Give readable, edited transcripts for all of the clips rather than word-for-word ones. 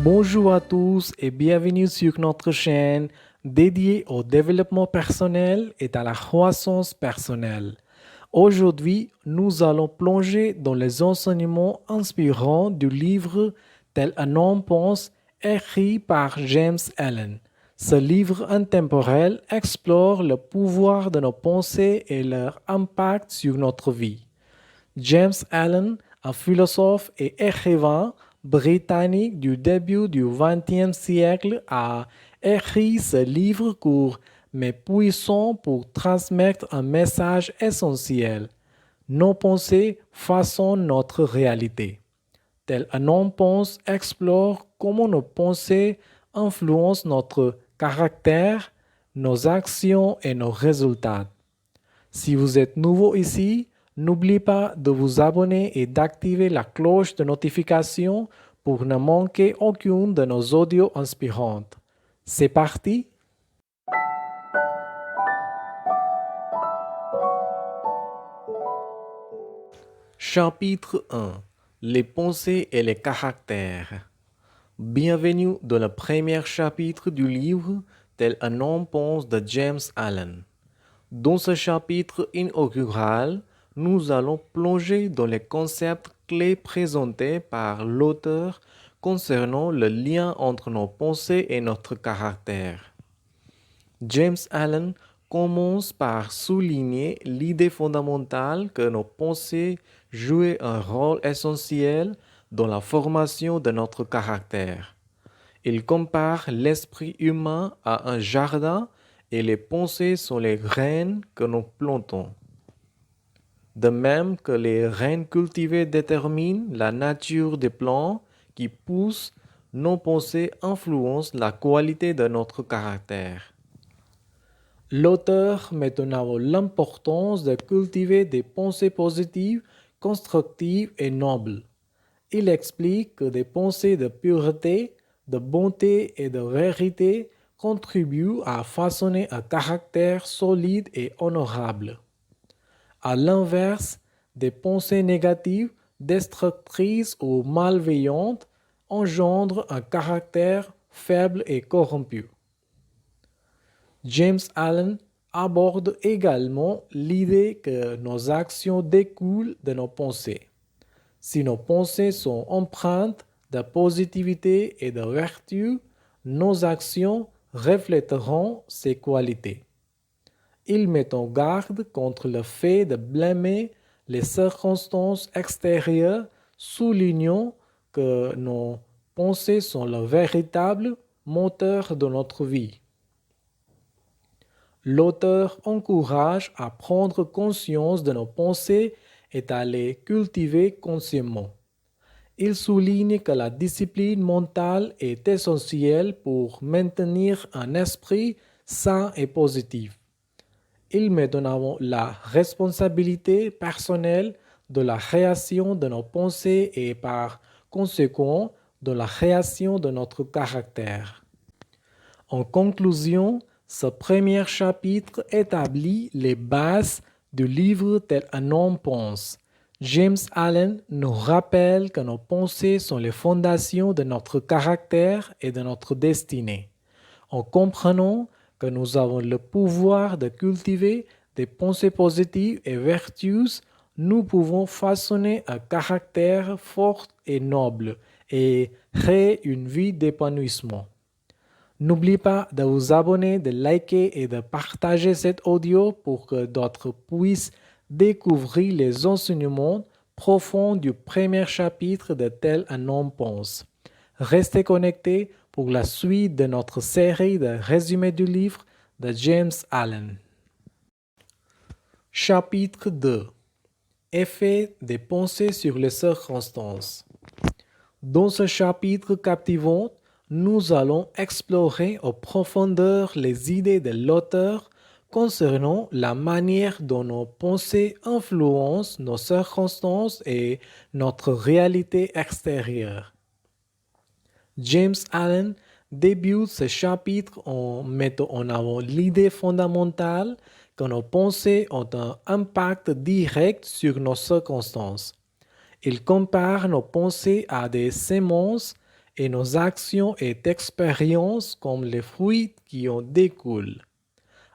Bonjour à tous et bienvenue sur notre chaîne dédiée au développement personnel et à la croissance personnelle. Aujourd'hui, nous allons plonger dans les enseignements inspirants du livre Tel un homme pense, écrit par James Allen. Ce livre intemporel explore le pouvoir de nos pensées et leur impact sur notre vie. James Allen, un philosophe et écrivain britannique du début du XXe siècle, a écrit ce livre court mais puissant pour transmettre un message essentiel. Nos pensées façonnent notre réalité. Tel un homme pense explore comment nos pensées influencent notre caractère, nos actions et nos résultats. Si vous êtes nouveau ici, n'oubliez pas de vous abonner et d'activer la cloche de notification pour ne manquer aucune de nos audios inspirantes. C'est parti! Chapitre 1. Les pensées et les caractères. Bienvenue dans le premier chapitre du livre Tel un homme pense de James Allen. Dans ce chapitre inaugural, nous allons plonger dans les concepts clés présentés par l'auteur concernant le lien entre nos pensées et notre caractère. James Allen commence par souligner l'idée fondamentale que nos pensées jouent un rôle essentiel dans la formation de notre caractère. Il compare l'esprit humain à un jardin et les pensées sont les graines que nous plantons. De même que les graines cultivées déterminent la nature des plants qui poussent, nos pensées influencent la qualité de notre caractère. L'auteur met en avant l'importance de cultiver des pensées positives, constructives et nobles. Il explique que des pensées de pureté, de bonté et de vérité contribuent à façonner un caractère solide et honorable. À l'inverse, des pensées négatives, destructrices ou malveillantes engendrent un caractère faible et corrompu. James Allen aborde également l'idée que nos actions découlent de nos pensées. Si nos pensées sont empreintes de positivité et de vertu, nos actions reflèteront ces qualités. Il met en garde contre le fait de blâmer les circonstances extérieures, soulignant que nos pensées sont le véritable moteur de notre vie. L'auteur encourage à prendre conscience de nos pensées et à les cultiver consciemment. Il souligne que la discipline mentale est essentielle pour maintenir un esprit sain et positif. Il met en avant la responsabilité personnelle de la création de nos pensées et par conséquent de la création de notre caractère. En conclusion, ce premier chapitre établit les bases du livre Tel un homme pense. James Allen nous rappelle que nos pensées sont les fondations de notre caractère et de notre destinée. En comprenant que nous avons le pouvoir de cultiver des pensées positives et vertueuses, nous pouvons façonner un caractère fort et noble et créer une vie d'épanouissement. N'oubliez pas de vous abonner, de liker et de partager cet audio pour que d'autres puissent découvrir les enseignements profonds du premier chapitre de Tel un homme pense. Restez connectés pour la suite de notre série de résumés du livre de James Allen. Chapitre 2. Effet des pensées sur les circonstances. Dans ce chapitre captivant, nous allons explorer en profondeur les idées de l'auteur concernant la manière dont nos pensées influencent nos circonstances et notre réalité extérieure. James Allen débute ce chapitre en mettant en avant l'idée fondamentale que nos pensées ont un impact direct sur nos circonstances. Il compare nos pensées à des semences et nos actions et expériences comme les fruits qui en découlent.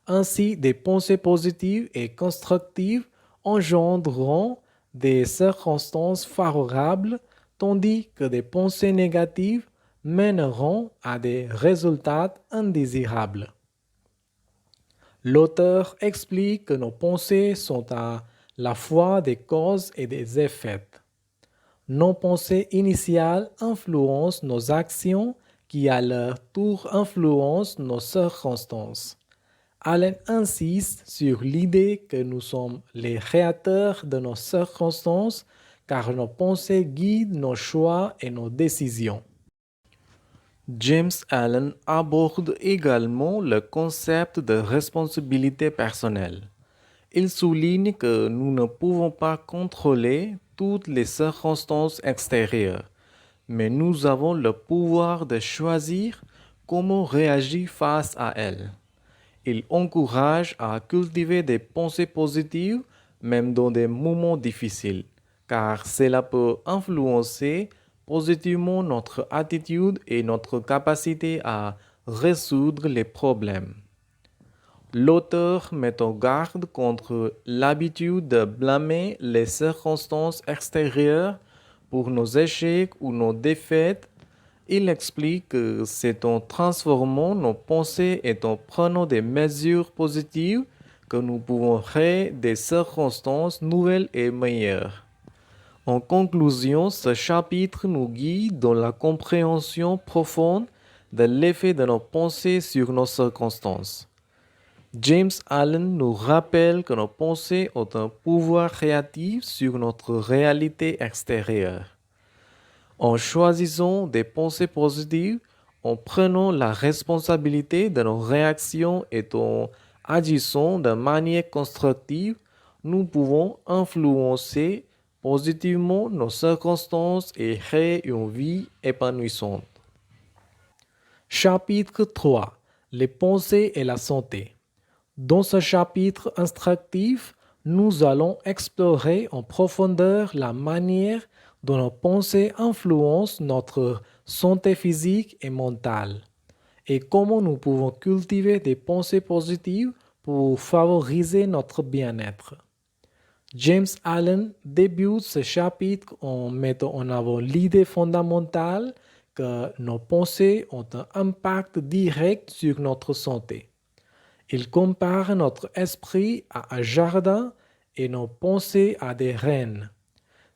Ainsi, des pensées positives et constructives engendreront des circonstances favorables, tandis que des pensées négatives mèneront à des résultats indésirables. L'auteur explique que nos pensées sont à la fois des causes et des effets. Nos pensées initiales influencent nos actions qui à leur tour influencent nos circonstances. Allen insiste sur l'idée que nous sommes les créateurs de nos circonstances car nos pensées guident nos choix et nos décisions. James Allen aborde également le concept de responsabilité personnelle. Il souligne que nous ne pouvons pas contrôler toutes les circonstances extérieures, mais nous avons le pouvoir de choisir comment réagir face à elles. Il encourage à cultiver des pensées positives même dans des moments difficiles, car cela peut influencer positivement notre attitude et notre capacité à résoudre les problèmes. L'auteur met en garde contre l'habitude de blâmer les circonstances extérieures pour nos échecs ou nos défaites. Il explique que c'est en transformant nos pensées et en prenant des mesures positives que nous pouvons créer des circonstances nouvelles et meilleures. En conclusion, ce chapitre nous guide dans la compréhension profonde de l'effet de nos pensées sur nos circonstances. James Allen nous rappelle que nos pensées ont un pouvoir créatif sur notre réalité extérieure. En choisissant des pensées positives, en prenant la responsabilité de nos réactions et en agissant de manière constructive, nous pouvons influencer positivement nos circonstances et créer une vie épanouissante. Chapitre 3. Les pensées et la santé. Dans ce chapitre instructif, nous allons explorer en profondeur la manière dont nos pensées influencent notre santé physique et mentale et comment nous pouvons cultiver des pensées positives pour favoriser notre bien-être. James Allen débute ce chapitre en mettant en avant l'idée fondamentale que nos pensées ont un impact direct sur notre santé. Il compare notre esprit à un jardin et nos pensées à des reines.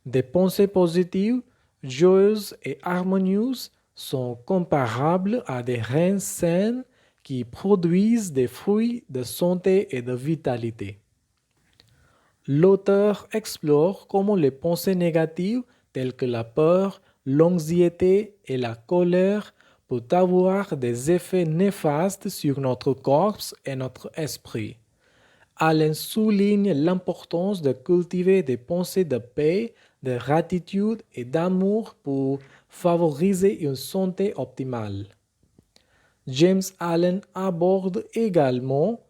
Des pensées positives, joyeuses et harmonieuses sont comparables à des reines saines qui produisent des fruits de santé et de vitalité. L'auteur explore comment les pensées négatives telles que la peur, l'anxiété et la colère peut avoir des effets néfastes sur notre corps et notre esprit. Allen souligne l'importance de cultiver des pensées de paix, de gratitude et d'amour pour favoriser une santé optimale. James Allen aborde également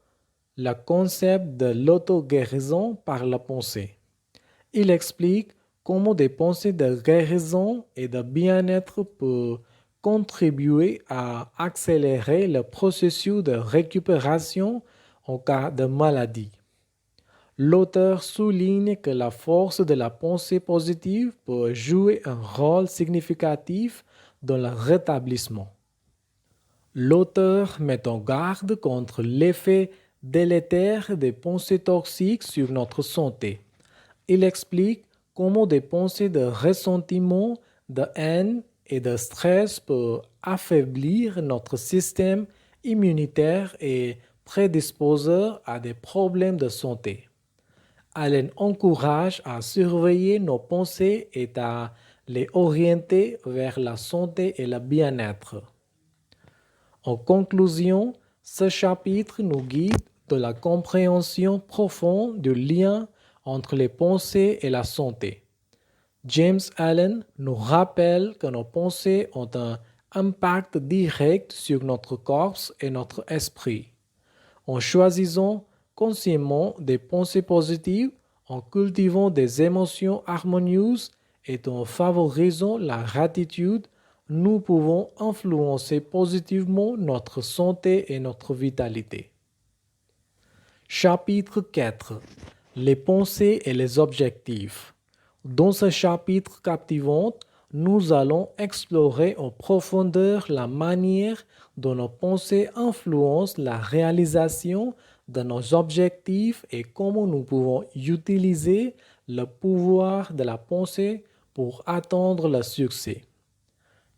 le concept de l'auto-guérison par la pensée. Il explique comment des pensées de guérison et de bien-être peuvent contribuer à accélérer le processus de récupération en cas de maladie. L'auteur souligne que la force de la pensée positive peut jouer un rôle significatif dans le rétablissement. L'auteur met en garde contre l'effet délétère des pensées toxiques sur notre santé. Il explique comment des pensées de ressentiment, de haine et de stress peuvent affaiblir notre système immunitaire et prédisposer à des problèmes de santé. Allen encourage à surveiller nos pensées et à les orienter vers la santé et le bien-être. En conclusion, ce chapitre nous guide de la compréhension profonde du lien entre les pensées et la santé. James Allen nous rappelle que nos pensées ont un impact direct sur notre corps et notre esprit. En choisissant consciemment des pensées positives en cultivant des émotions harmonieuses et en favorisant la gratitude, nous pouvons influencer positivement notre santé et notre vitalité. Chapitre 4. Les pensées et les objectifs. Dans ce chapitre captivant, nous allons explorer en profondeur la manière dont nos pensées influencent la réalisation de nos objectifs et comment nous pouvons utiliser le pouvoir de la pensée pour atteindre le succès.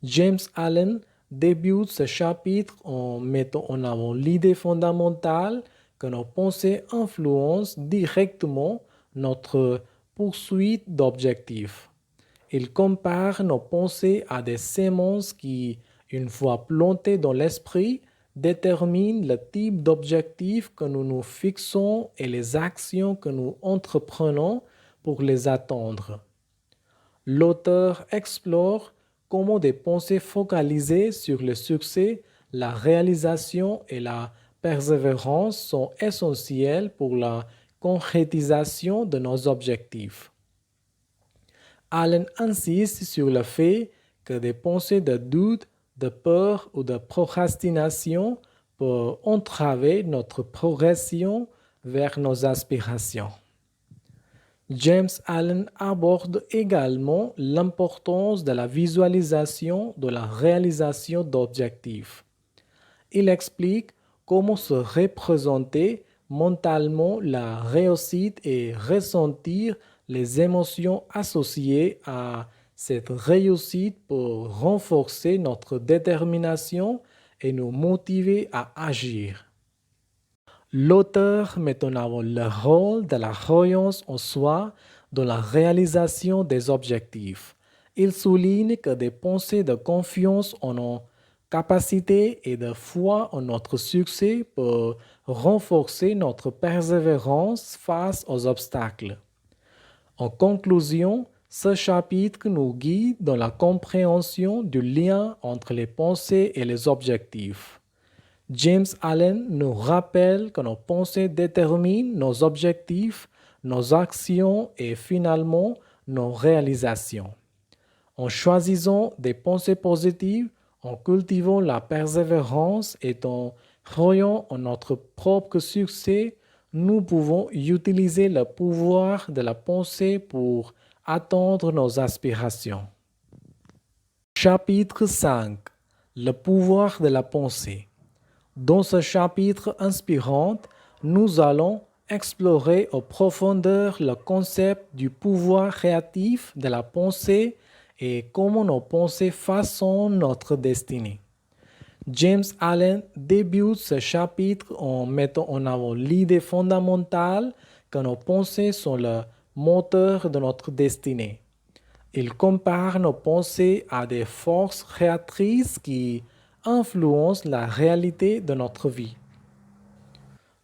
James Allen débute ce chapitre en mettant en avant l'idée fondamentale que nos pensées influencent directement notre poursuite d'objectifs. Il compare nos pensées à des semences qui, une fois plantées dans l'esprit, déterminent le type d'objectifs que nous nous fixons et les actions que nous entreprenons pour les atteindre. L'auteur explore comment des pensées focalisées sur le succès, la réalisation et la persévérance sont essentielles pour la concrétisation de nos objectifs. Allen insiste sur le fait que des pensées de doute, de peur ou de procrastination peuvent entraver notre progression vers nos aspirations. James Allen aborde également l'importance de la visualisation de la réalisation d'objectifs. Il explique comment se représenter mentalement la réussite et ressentir les émotions associées à cette réussite pour renforcer notre détermination et nous motiver à agir. L'auteur met en avant le rôle de la croyance en soi dans la réalisation des objectifs. Il souligne que des pensées de confiance en nos capacités et de foi en notre succès peuvent renforcer notre persévérance face aux obstacles. En conclusion, ce chapitre nous guide dans la compréhension du lien entre les pensées et les objectifs. James Allen nous rappelle que nos pensées déterminent nos objectifs, nos actions et finalement nos réalisations. En choisissant des pensées positives, en cultivant la persévérance et en croyant en notre propre succès, nous pouvons utiliser le pouvoir de la pensée pour atteindre nos aspirations. Chapitre 5. Le pouvoir de la pensée. Dans ce chapitre inspirant, nous allons explorer en profondeur le concept du pouvoir créatif de la pensée et comment nos pensées façonnent notre destinée. James Allen débute ce chapitre en mettant en avant l'idée fondamentale que nos pensées sont le moteur de notre destinée. Il compare nos pensées à des forces créatrices qui influencent la réalité de notre vie.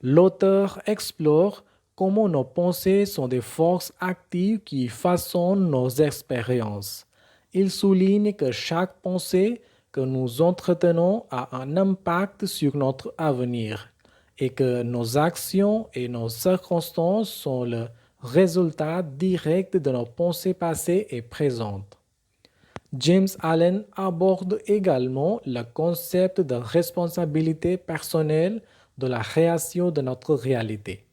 L'auteur explore comment nos pensées sont des forces actives qui façonnent nos expériences. Il souligne que chaque pensée que nous entretenons a un impact sur notre avenir et que nos actions et nos circonstances sont le résultat direct de nos pensées passées et présentes. James Allen aborde également le concept de responsabilité personnelle de la création de notre réalité.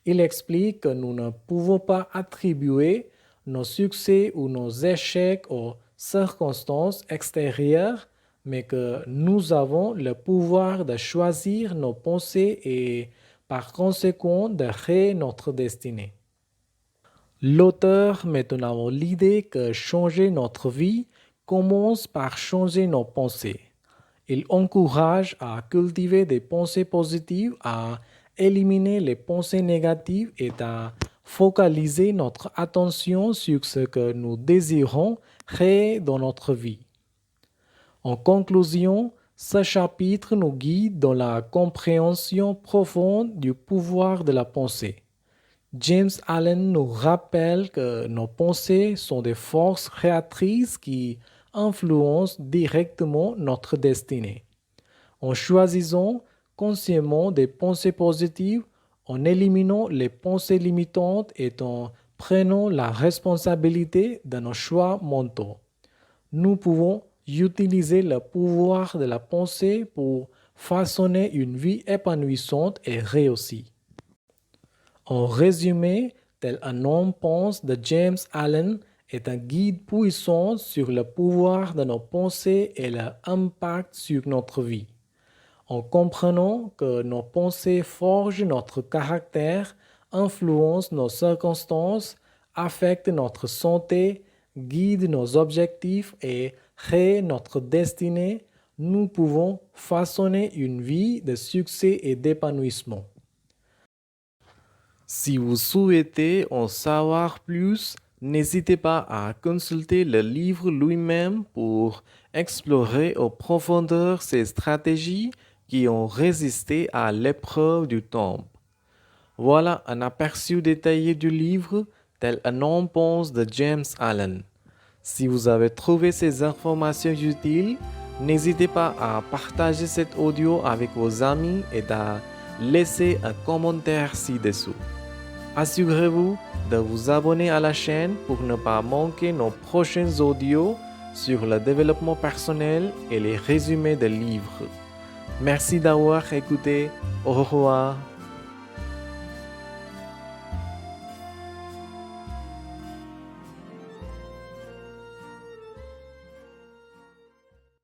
Il explique que nous ne pouvons pas attribuer nos succès ou nos échecs aux circonstances extérieures, mais que nous avons le pouvoir de choisir nos pensées et par conséquent de créer notre destinée. L'auteur met en avant l'idée que changer notre vie commence par changer nos pensées. Il encourage à cultiver des pensées positives, à éliminer les pensées négatives et à focaliser notre attention sur ce que nous désirons créer dans notre vie. En conclusion, ce chapitre nous guide dans la compréhension profonde du pouvoir de la pensée. James Allen nous rappelle que nos pensées sont des forces créatrices qui influencent directement notre destinée. En choisissant consciemment des pensées positives, en éliminant les pensées limitantes et en prenant la responsabilité de nos choix mentaux. Nous pouvons utiliser le pouvoir de la pensée pour façonner une vie épanouissante et réussie. En résumé, Tel un homme pense de James Allen est un guide puissant sur le pouvoir de nos pensées et leur impact sur notre vie. En comprenant que nos pensées forgent notre caractère, influencent nos circonstances, affectent notre santé, guident nos objectifs et créent notre destinée, nous pouvons façonner une vie de succès et d'épanouissement. Si vous souhaitez en savoir plus, n'hésitez pas à consulter le livre lui-même pour explorer en profondeur ces stratégies qui ont résisté à l'épreuve du temps. Voilà un aperçu détaillé du livre Tel un homme pense de James Allen. Si vous avez trouvé ces informations utiles, n'hésitez pas à partager cet audio avec vos amis et à laisser un commentaire ci-dessous. Assurez-vous de vous abonner à la chaîne pour ne pas manquer nos prochains audios sur le développement personnel et les résumés de livres. Merci d'avoir écouté. Au revoir.